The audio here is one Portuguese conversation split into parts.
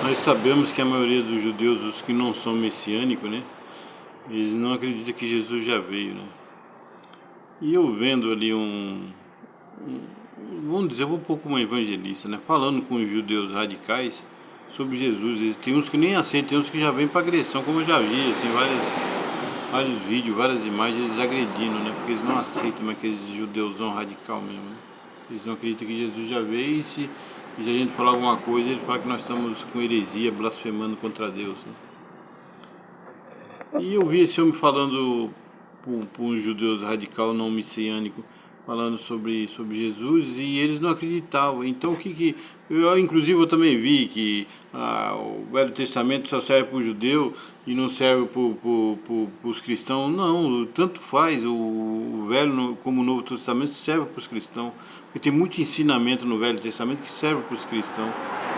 Nós sabemos que a maioria dos judeus, os que não são messiânicos, né, eles não acreditam que Jesus já veio, né? E eu vendo ali vamos dizer, um pouco uma evangelista, né, falando com os judeus radicais sobre Jesus. Tem uns que nem aceitam, tem uns que já vêm para agressão, como eu já vi, assim, vários vídeos, várias imagens, eles agredindo, né, porque eles não aceitam mais aqueles judeuzão radical mesmo, né? Eles não acreditam que Jesus já veio e se a gente falar alguma coisa, ele fala que nós estamos com heresia, blasfemando contra Deus, né? E eu vi esse homem falando para uns judeus radical não messiânico, falando sobre Jesus, e eles não acreditavam. Então inclusive eu também vi que o Velho Testamento só serve para o judeu e não serve para os cristãos. Não, tanto faz, o Velho como o Novo Testamento serve para os cristãos, porque tem muito ensinamento no Velho Testamento que serve para os cristãos,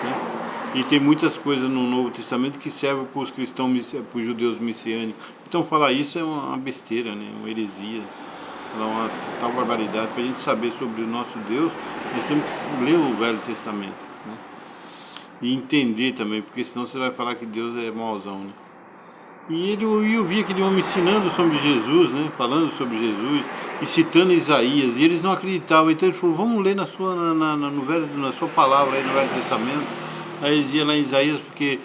né? E tem muitas coisas no Novo Testamento que servem para os cristãos, para os judeus messiânicos. Então falar isso é uma besteira, né? Uma heresia, uma total barbaridade. Para a gente saber sobre o nosso Deus, nós temos que ler o Velho Testamento, né? E entender também, porque senão você vai falar que Deus é mauzão, né? E eu vi aquele homem ensinando sobre Jesus, né? Falando sobre Jesus e citando Isaías, e eles não acreditavam. Então ele falou: vamos ler na sua palavra aí no Velho Testamento. Aí eles iam lá em Isaías, porque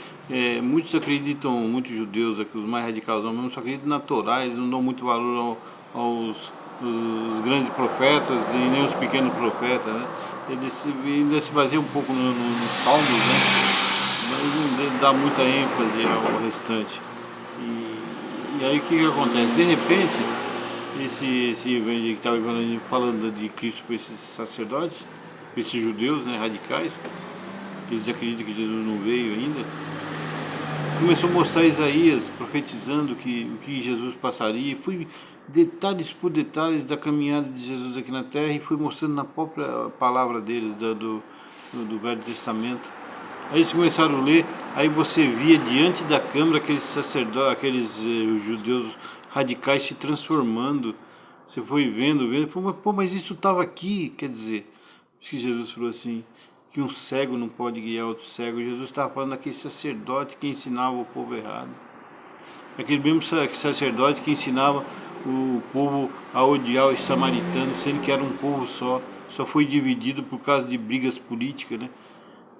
muitos acreditam, muitos judeus aqui, os mais radicais mesmo, só acreditam na Torá, eles não dão muito valor os grandes profetas e nem os pequenos profetas, né? Eles ainda se baseiam um pouco no Salmos, né? Mas não dá muita ênfase ao restante. E aí o que acontece? De repente, esse evento que estava falando de Cristo para esses sacerdotes, para esses judeus, né, radicais, que eles acreditam que Jesus não veio ainda, começou a mostrar Isaías profetizando o que Jesus passaria, e fui detalhes por detalhes da caminhada de Jesus aqui na Terra, e fui mostrando na própria palavra deles, do Velho Testamento. Aí eles começaram a ler, aí você via diante da câmara aqueles sacerdotes, aqueles judeus radicais se transformando. Você foi vendo, falou, mas isso estava aqui, quer dizer, acho que Jesus falou assim, que um cego não pode guiar outro cego. Jesus estava falando daquele sacerdote que ensinava o povo errado. Aquele mesmo sacerdote que ensinava o povo a odiar os samaritanos, sendo que era um povo só. Só foi dividido por causa de brigas políticas, né?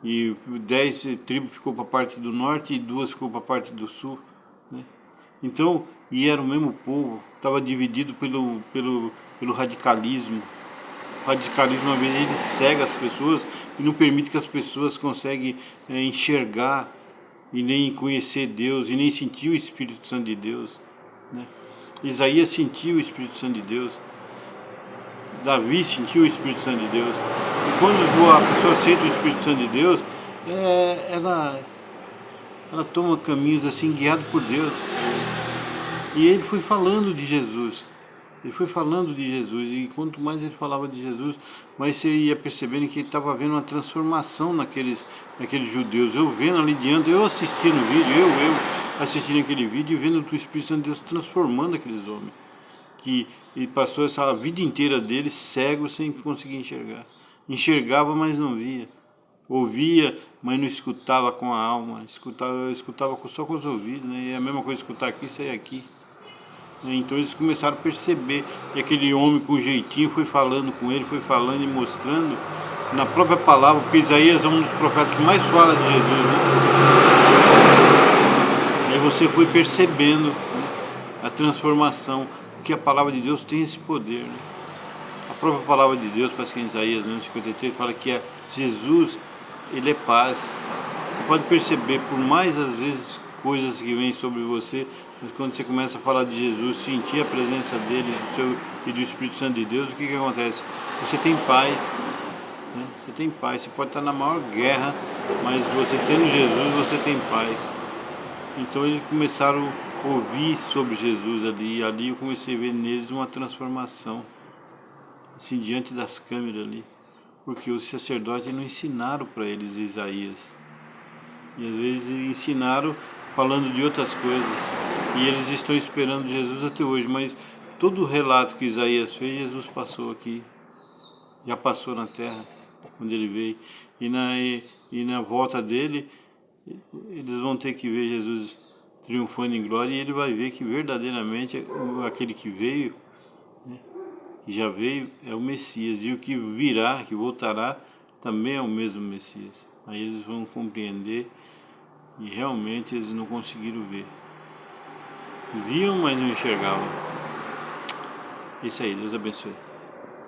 E 10 tribos ficou para a parte do norte e 2 ficou para a parte do sul, né? Então, e era o mesmo povo, estava dividido pelo radicalismo. O radicalismo, às vezes, ele cega as pessoas e não permite que as pessoas conseguem enxergar e nem conhecer Deus e nem sentir o Espírito Santo de Deus, né? Isaías sentiu o Espírito Santo de Deus, Davi sentiu o Espírito Santo de Deus. E quando a pessoa sente o Espírito Santo de Deus, ela toma caminhos assim guiado por Deus. E ele foi falando de Jesus. Ele foi falando de Jesus, e quanto mais ele falava de Jesus, mais você ia percebendo que ele estava vendo uma transformação naqueles judeus. Eu vendo ali diante, eu assistindo o vídeo, eu assistindo aquele vídeo e vendo o Espírito Santo de Deus transformando aqueles homens. Que ele passou essa vida inteira dele cego sem conseguir enxergar. Enxergava, mas não via. Ouvia, mas não escutava com a alma. Escutava só com os ouvidos, né? E é a mesma coisa escutar aqui e sair aqui. Então eles começaram a perceber, e aquele homem com jeitinho foi falando com ele, foi falando e mostrando na própria palavra, porque Isaías é um dos profetas que mais fala de Jesus, né? Aí você foi percebendo, né, a transformação, porque a palavra de Deus tem esse poder, né? A própria palavra de Deus, parece que em Isaías 53, fala que Jesus, ele é paz. Você pode perceber, por mais às vezes coisas que vêm sobre você, mas quando você começa a falar de Jesus, sentir a presença dele e do Espírito Santo de Deus, o que acontece? Você tem paz, né? Você tem paz. Você pode estar na maior guerra, mas você tendo Jesus, você tem paz. Então eles começaram a ouvir sobre Jesus ali, e ali eu comecei a ver neles uma transformação, assim, diante das câmeras ali, porque os sacerdotes não ensinaram para eles Isaías, e às vezes ensinaram falando de outras coisas, e eles estão esperando Jesus até hoje, mas todo o relato que Isaías fez, Jesus passou aqui, já passou na terra, quando ele veio, e na volta dele, eles vão ter que ver Jesus triunfando em glória e ele vai ver que verdadeiramente aquele que veio, né, que já veio, é o Messias, e o que virá, que voltará, também é o mesmo Messias. Aí eles vão compreender e realmente eles não conseguiram ver. Viam, mas não enxergavam. Isso aí, Deus abençoe.